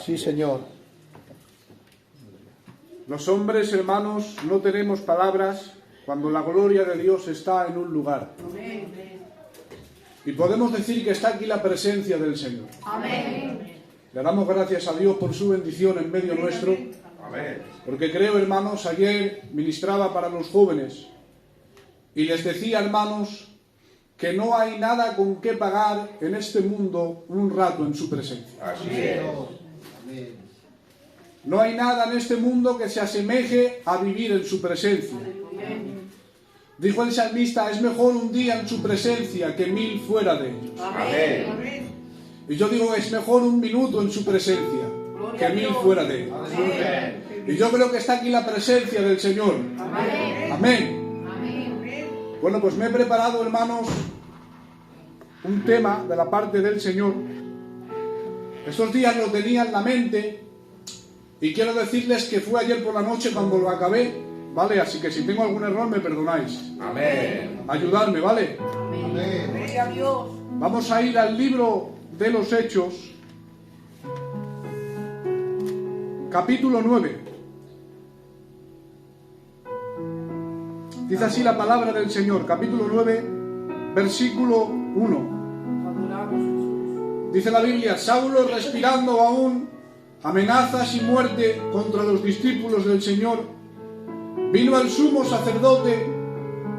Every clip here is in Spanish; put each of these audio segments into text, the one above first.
Sí, Señor. Los hombres, hermanos, no tenemos palabras cuando la gloria de Dios está en un lugar. Y podemos decir que está aquí la presencia del Señor. Le damos gracias a Dios por su bendición en medio nuestro. Porque creo, hermanos, ayer ministraba para los jóvenes y les decía, hermanos, que no hay nada con qué pagar en este mundo un rato en su presencia. Así es. No hay nada en este mundo que se asemeje a vivir en su presencia. Dijo el salmista, es mejor un día en su presencia que 1000 fuera de ellos. Amén. Y yo digo, es mejor un minuto en su presencia que 1000 fuera de ellos. Amén. Y yo creo que está aquí la presencia del Señor. Amén. Bueno, pues me he preparado, hermanos, un tema de la parte del Señor. Estos días lo tenía en la mente y quiero decirles que fue ayer por la noche cuando lo acabé, ¿vale? Así que si tengo algún error me perdonáis. Amén. Ayudarme, ¿vale? Amén. Vamos a ir al libro de los Hechos, capítulo 9. Dice así la palabra del Señor, capítulo 9, versículo 1. Dice la Biblia, Saulo, respirando aún amenazas y muerte contra los discípulos del Señor, vino al sumo sacerdote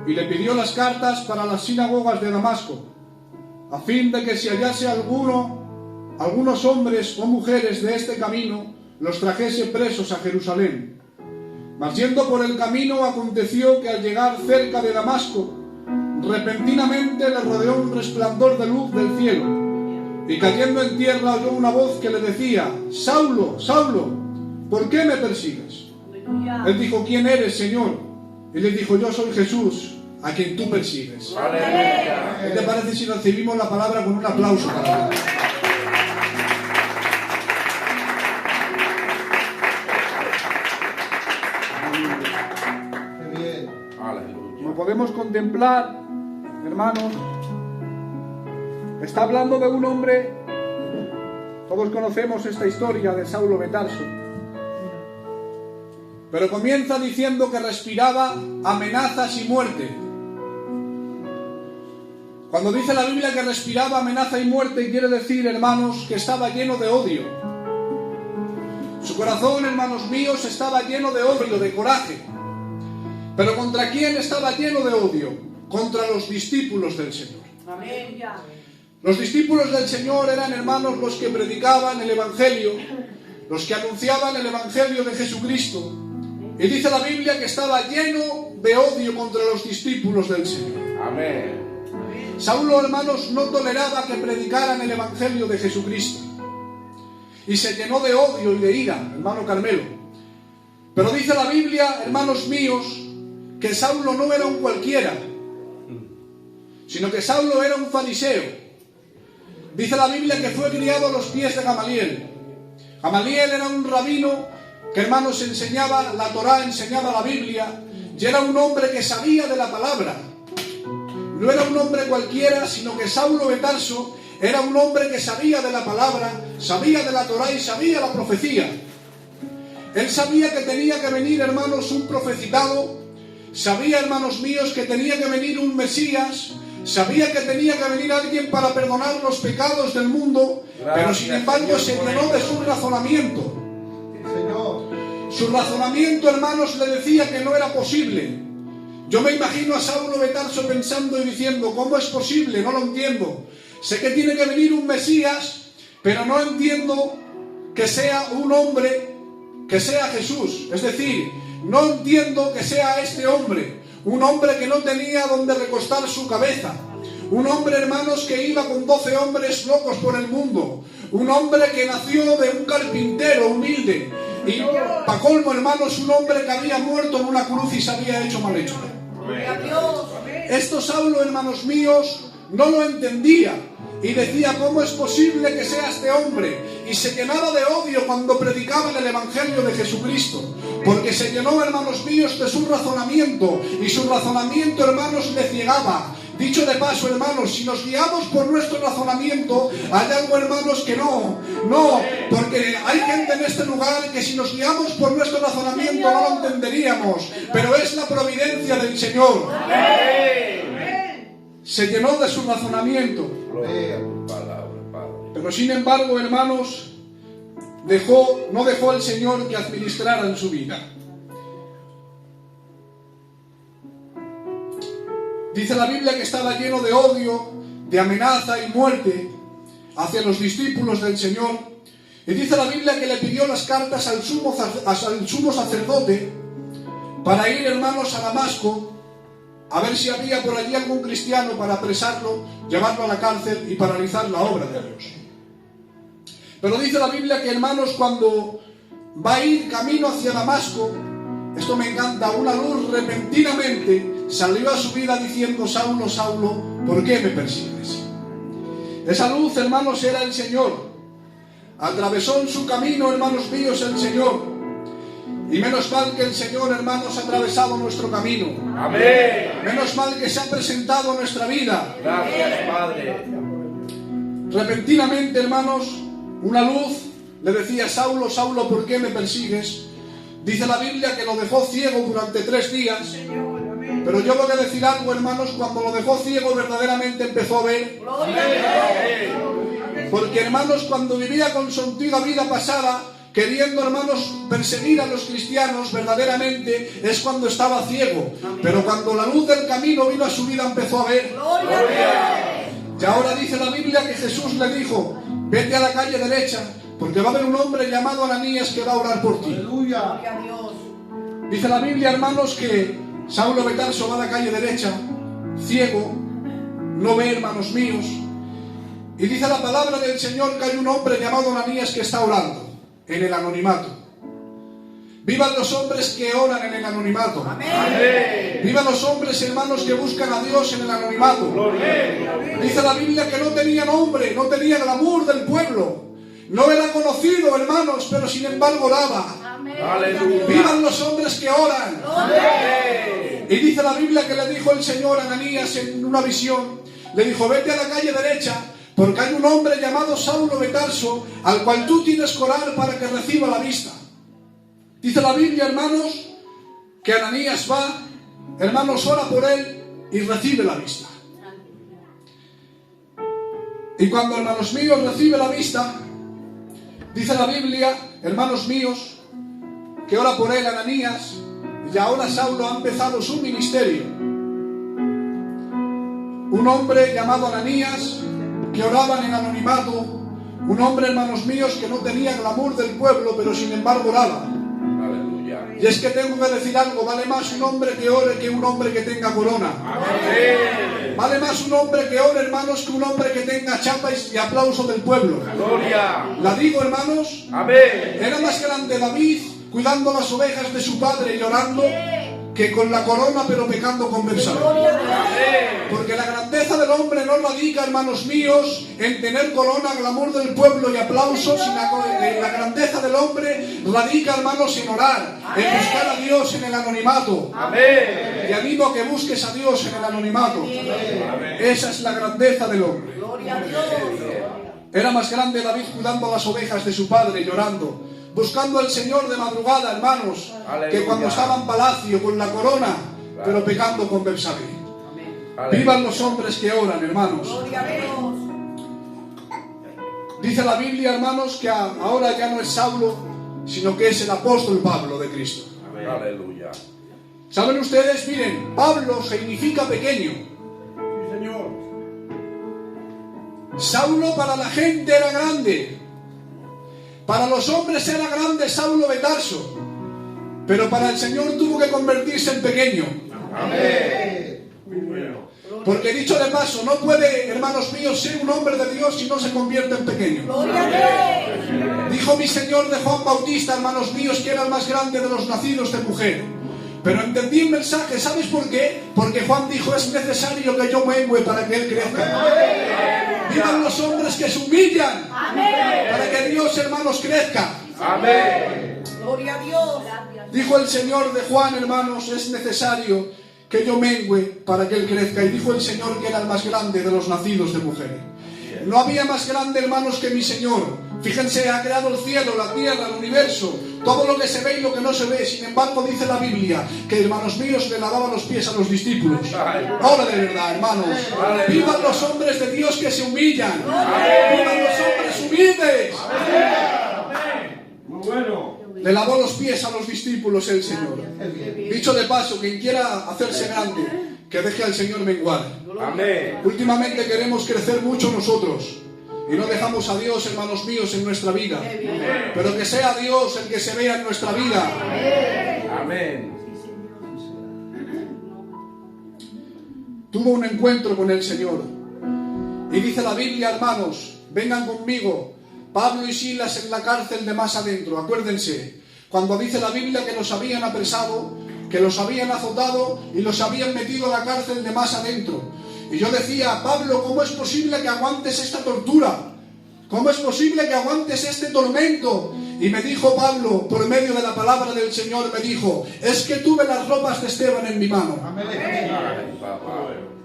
y le pidió las cartas para las sinagogas de Damasco, a fin de que si hallase algunos hombres o mujeres de este camino, los trajese presos a Jerusalén. Mas yendo por el camino, aconteció que al llegar cerca de Damasco, repentinamente le rodeó un resplandor de luz del cielo, y cayendo en tierra oyó una voz que le decía, Saulo, Saulo, ¿por qué me persigues? Él dijo, ¿quién eres, Señor? Y le dijo, yo soy Jesús, a quien tú persigues. Aleluya. ¿Qué te parece si recibimos la palabra con un aplauso para Dios? Como podemos contemplar, hermanos, está hablando de un hombre, todos conocemos esta historia de Saulo de Tarso, pero comienza diciendo que respiraba amenazas y muerte. Cuando dice la Biblia que respiraba amenaza y muerte, quiere decir, hermanos, que estaba lleno de odio. Su corazón, hermanos míos, estaba lleno de odio, de coraje. ¿Pero contra quién estaba lleno de odio? Contra los discípulos del Señor. Los discípulos del Señor eran, hermanos, los que predicaban el Evangelio, los que anunciaban el Evangelio de Jesucristo. Y dice la Biblia que estaba lleno de odio contra los discípulos del Señor. Amén. Saulo, hermanos, no toleraba que predicaran el Evangelio de Jesucristo. Y se llenó de odio y de ira, hermano Carmelo. Pero dice la Biblia, hermanos míos, que Saulo no era un cualquiera, sino que Saulo era un fariseo. Dice la Biblia que fue criado a los pies de Gamaliel. Gamaliel era un rabino que, hermanos, enseñaba la Torá, enseñaba la Biblia, y era un hombre que sabía de la palabra. No era un hombre cualquiera, sino que Saulo de Tarso era un hombre que sabía de la palabra, sabía de la Torá y sabía la profecía. Él sabía que tenía que venir, hermanos, un profetizado. Sabía, hermanos míos, que tenía que venir un Mesías. Sabía que tenía que venir alguien para perdonar los pecados del mundo. Pero sin embargo se llenó de su razonamiento. Su razonamiento, hermanos, le decía que no era posible. Yo me imagino a Saulo de Tarso pensando y diciendo, ¿cómo es posible? No lo entiendo. Sé que tiene que venir un Mesías, pero no entiendo que sea un hombre, que sea Jesús. Es decir, no entiendo que sea este hombre, un hombre que no tenía donde recostar su cabeza, un hombre, hermanos, que iba con 12 hombres locos por el mundo, un hombre que nació de un carpintero humilde, y para colmo, hermanos, un hombre que había muerto en una cruz y se había hecho mal hecho. Esto Saulo, hermanos míos, no lo entendía y decía, ¿cómo es posible que sea este hombre? Y se llenaba de odio cuando predicaban el Evangelio de Jesucristo, porque se llenó, hermanos míos, de su razonamiento, y su razonamiento, hermanos, le ciegaba. Dicho de paso, hermanos, si nos guiamos por nuestro razonamiento, hay algo, hermanos, que no, porque hay gente en este lugar que si nos guiamos por nuestro razonamiento no lo entenderíamos, pero es la providencia del Señor. Se llenó de su razonamiento. Pero sin embargo, hermanos, no dejó el Señor que administrara en su vida. Dice la Biblia que estaba lleno de odio, de amenaza y muerte hacia los discípulos del Señor. Y dice la Biblia que le pidió las cartas al sumo sacerdote para ir, hermanos, a Damasco, a ver si había por allí algún cristiano para apresarlo, llevarlo a la cárcel y paralizar la obra de Dios. Pero dice la Biblia que, hermanos, cuando va a ir camino hacia Damasco, esto me encanta, una luz repentinamente salió a su vida diciendo: Saulo, Saulo, ¿por qué me persigues? Esa luz, hermanos, era el Señor. Atravesó en su camino, hermanos míos, el Señor. Y menos mal que el Señor, hermanos, ha atravesado nuestro camino. Amén. Menos mal que se ha presentado a nuestra vida. Gracias, Padre. Repentinamente, hermanos, una luz le decía: Saulo, Saulo, ¿por qué me persigues? Dice la Biblia que lo dejó ciego durante 3 días. Pero yo voy a decir algo, hermanos, cuando lo dejó ciego verdaderamente empezó a ver. Porque, hermanos, cuando vivía con su antigua vida pasada, queriendo, hermanos, perseguir a los cristianos, verdaderamente es cuando estaba ciego. Pero cuando la luz del camino vino a su vida empezó a ver. Y ahora dice la Biblia que Jesús le dijo: vete a la calle derecha, porque va a haber un hombre llamado Ananías que va a orar por ti. Dice la Biblia, hermanos, que Saulo de Tarso va a la calle derecha, ciego, no ve, hermanos míos. Y dice la palabra del Señor que hay un hombre llamado Ananías que está orando en el anonimato. Vivan los hombres que oran en el anonimato. Amén. Vivan los hombres, hermanos, que buscan a Dios en el anonimato. Dice la Biblia que no tenía nombre, no tenía glamour del pueblo. No era conocido, hermanos, pero sin embargo oraba. Aleluya. Vivan los hombres que oran. Amén. Y dice la Biblia que le dijo el Señor a Ananías en una visión, le dijo: vete a la calle derecha, porque hay un hombre llamado Saulo de Tarso, al cual tú tienes que orar para que reciba la vista. Dice la Biblia, hermanos, que Ananías va, hermanos, ora por él y recibe la vista. Y cuando, hermanos míos, recibe la vista, dice la Biblia, hermanos míos, que ora por él Ananías, y ahora Saulo ha empezado su ministerio. Un hombre llamado Ananías, que oraba en el anonimato, un hombre, hermanos míos, que no tenía glamour del pueblo, pero sin embargo oraba. Aleluya. Y es que tengo que decir algo: vale más un hombre que ore que un hombre que tenga corona. Amén. Vale más un hombre que ore, hermanos, que un hombre que tenga chapa y aplauso del pueblo. Gloria. La digo, hermanos, Amén. era más grande David cuidando las ovejas de su padre y llorando, que con la corona pero pecando con Betsabé. Porque la grandeza del hombre no radica, hermanos míos, en tener corona, glamour del pueblo y aplausos, sino la grandeza del hombre radica, hermanos, en orar, en buscar a Dios en el anonimato. Amén. Y animo a que busques a Dios en el anonimato. Esa es la grandeza del hombre. Era más grande David cuidando las ovejas de su padre, llorando, buscando al Señor de madrugada, hermanos, que cuando estaba en palacio con la corona, pero pecando con Betsabé. Vivan los hombres que oran, hermanos. Dice la Biblia, hermanos, que ahora ya no es Saulo, sino que es el apóstol Pablo de Cristo. Aleluya. ¿Saben ustedes? Miren, Pablo significa pequeño. Saulo para la gente era grande. Para los hombres era grande Saulo de Tarso, pero para el Señor tuvo que convertirse en pequeño. Amén. Porque dicho de paso, no puede, hermanos míos, ser un hombre de Dios si no se convierte en pequeño. Dijo mi Señor de Juan Bautista, hermanos míos, que era el más grande de los nacidos de mujer. Pero entendí el mensaje, ¿sabes por qué? Porque Juan dijo: es necesario que yo mengue para que Él crezca. Vivan los hombres que se humillan para que Dios, hermanos, crezca. Amén. Gloria a Dios. Dijo el Señor de Juan, hermanos: es necesario que yo mengüe para que él crezca. Y dijo el Señor que era el más grande de los nacidos de mujeres. No había más grande, hermanos, que mi Señor. Fíjense, ha creado el cielo, la tierra, el universo, todo lo que se ve y lo que no se ve. Sin embargo, dice la Biblia que, hermanos míos, le lavaba los pies a los discípulos. Ahora de verdad, hermanos, vivan los hombres de Dios que se humillan. Vivan los hombres humildes. Muy bueno. Le lavó los pies a los discípulos el Señor. Dicho de paso, quien quiera hacerse grande, que deje al Señor menguar. Amén. Últimamente queremos crecer mucho nosotros y no dejamos a Dios, hermanos míos, en nuestra vida. Pero que sea Dios el que se vea en nuestra vida. Amén. Tuvo un encuentro con el Señor. Y dice la Biblia, hermanos, vengan conmigo, Pablo y Silas en la cárcel de más adentro. Acuérdense, cuando dice la Biblia que los habían apresado, que los habían azotado y los habían metido a la cárcel de más adentro. Y yo decía, Pablo, ¿cómo es posible que aguantes esta tortura? ¿Cómo es posible que aguantes este tormento? Y me dijo Pablo, por medio de la palabra del Señor, me dijo, es que tuve las ropas de Esteban en mi mano.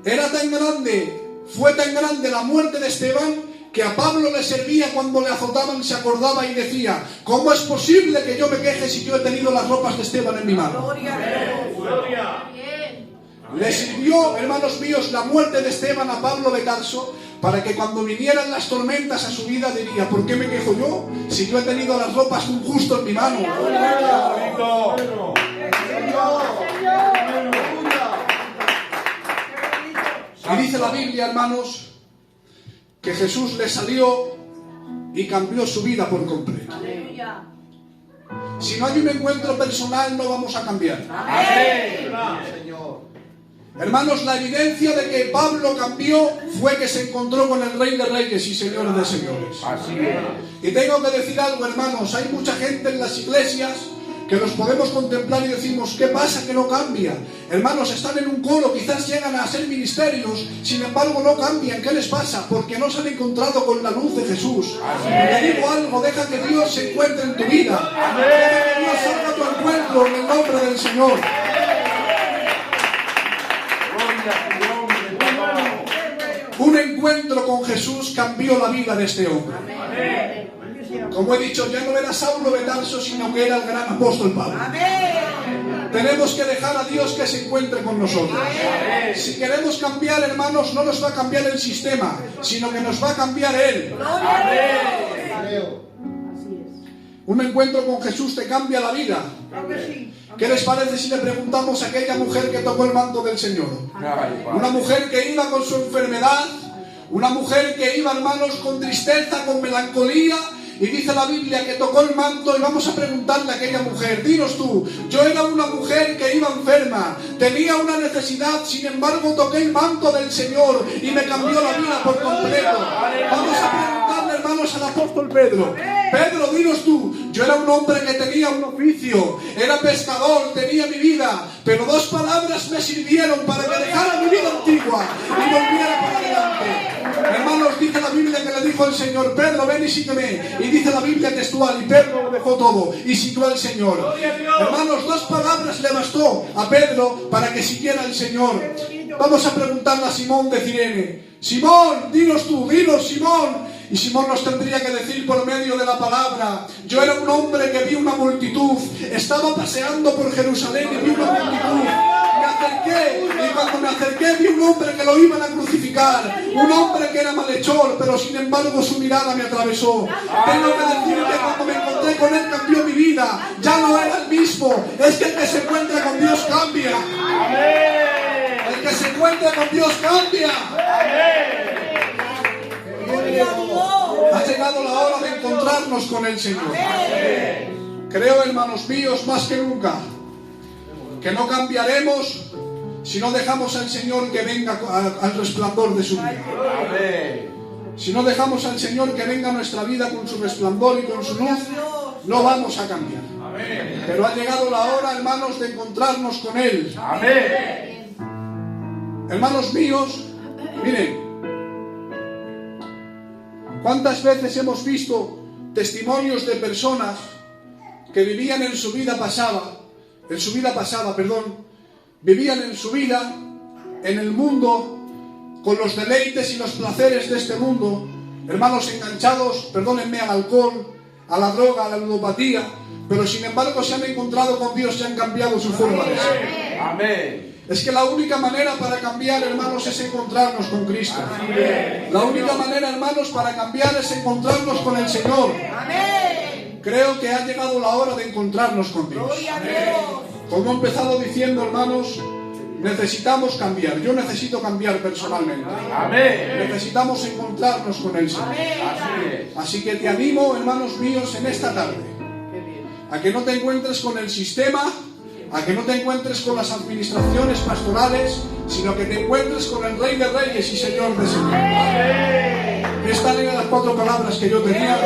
Era tan grande, fue tan grande la muerte de Esteban, que a Pablo le servía cuando le azotaban, se acordaba y decía, ¿cómo es posible que yo me queje si yo he tenido las ropas de Esteban en mi mano? Le sirvió, hermanos míos, la muerte de Esteban a Pablo de Tarso, para que cuando vinieran las tormentas a su vida diría, ¿por qué me quejo yo si yo he tenido las ropas de un justo en mi mano? Y dice la Biblia, hermanos, que Jesús le salió y cambió su vida por completo. Si no hay un encuentro personal, no vamos a cambiar. Hermanos, la evidencia de que Pablo cambió fue que se encontró con el Rey de Reyes y Señor de Señores. Así es. Y tengo que decir algo, hermanos, hay mucha gente en las iglesias que los podemos contemplar y decimos, ¿qué pasa que no cambia? Hermanos, están en un coro, quizás llegan a ser ministerios, sin embargo no cambian. ¿Qué les pasa? Porque no se han encontrado con la luz de Jesús. Te digo algo, deja que Dios se encuentre en tu vida. Deja que Dios salga a tu encuentro en el nombre del Señor. Un encuentro con Jesús cambió la vida de este hombre. Como he dicho, ya no era Saulo de Tarso, sino que era el gran apóstol Pablo. Tenemos que dejar a Dios que se encuentre con nosotros. Si queremos cambiar, hermanos, no nos va a cambiar el sistema, sino que nos va a cambiar Él. Un encuentro con Jesús te cambia la vida. ¿Qué les parece si le preguntamos a aquella mujer que tocó el manto del Señor? Una mujer que iba con su enfermedad, una mujer que iba, hermanos, con tristeza, con melancolía, y dice la Biblia que tocó el manto. Y vamos a preguntarle a aquella mujer, dinos tú, yo era una mujer que iba enferma, tenía una necesidad, sin embargo toqué el manto del Señor y me cambió la vida por completo. Vamos a preguntarle, hermanos, al apóstol Pedro. Pedro, dinos tú, yo era un hombre que tenía un oficio, era pescador, tenía mi vida, pero dos palabras me sirvieron para que dejara mi vida antigua y volviera para adelante. Hermanos, dice la Biblia que le dijo el Señor, Pedro, ven y sígueme. Y dice la Biblia textual, y Pedro lo dejó todo y siguió al Señor. Hermanos, dos palabras le bastó a Pedro para que siguiera al Señor. Vamos a preguntarle a Simón de Cirene. Simón, dinos tú, dinos Simón. Y Simón nos tendría que decir por medio de la palabra, yo era un hombre que vi una multitud, estaba paseando por Jerusalén y vi una multitud, me acerqué, y cuando me acerqué vi un hombre que lo iban a crucificar, un hombre que era malhechor, pero sin embargo su mirada me atravesó. Tengo que decir que cuando me encontré con él cambió mi vida, ya no era el mismo. Es que el que se encuentra con Dios cambia. El que se encuentra con Dios cambia. Ha llegado la hora de encontrarnos con el Señor. Creo, hermanos míos, más que nunca, que no cambiaremos si no dejamos al Señor que venga al resplandor de su vida. Si no dejamos al Señor que venga a nuestra vida con su resplandor y con su luz, no vamos a cambiar. Pero ha llegado la hora, hermanos, de encontrarnos con Él. Hermanos míos, miren, ¿cuántas veces hemos visto testimonios de personas que vivían en su vida pasada, vivían en su vida, en el mundo, con los deleites y los placeres de este mundo, hermanos, enganchados, perdónenme, al alcohol, a la droga, a la ludopatía, pero sin embargo se han encontrado con Dios y han cambiado su forma de ser. Amén. Es que la única manera para cambiar, hermanos, es encontrarnos con Cristo. La única manera, hermanos, para cambiar es encontrarnos con el Señor. Creo que ha llegado la hora de encontrarnos con Dios. Como he empezado diciendo, hermanos, necesitamos cambiar. Yo necesito cambiar personalmente. Amén. Necesitamos encontrarnos con el Señor. Así que te animo, hermanos míos, en esta tarde, a que no te encuentres con el sistema, a que no te encuentres con las administraciones pastorales, sino que te encuentres con el Rey de Reyes y Señor de Señores. Estas eran las 4 palabras que yo tenía.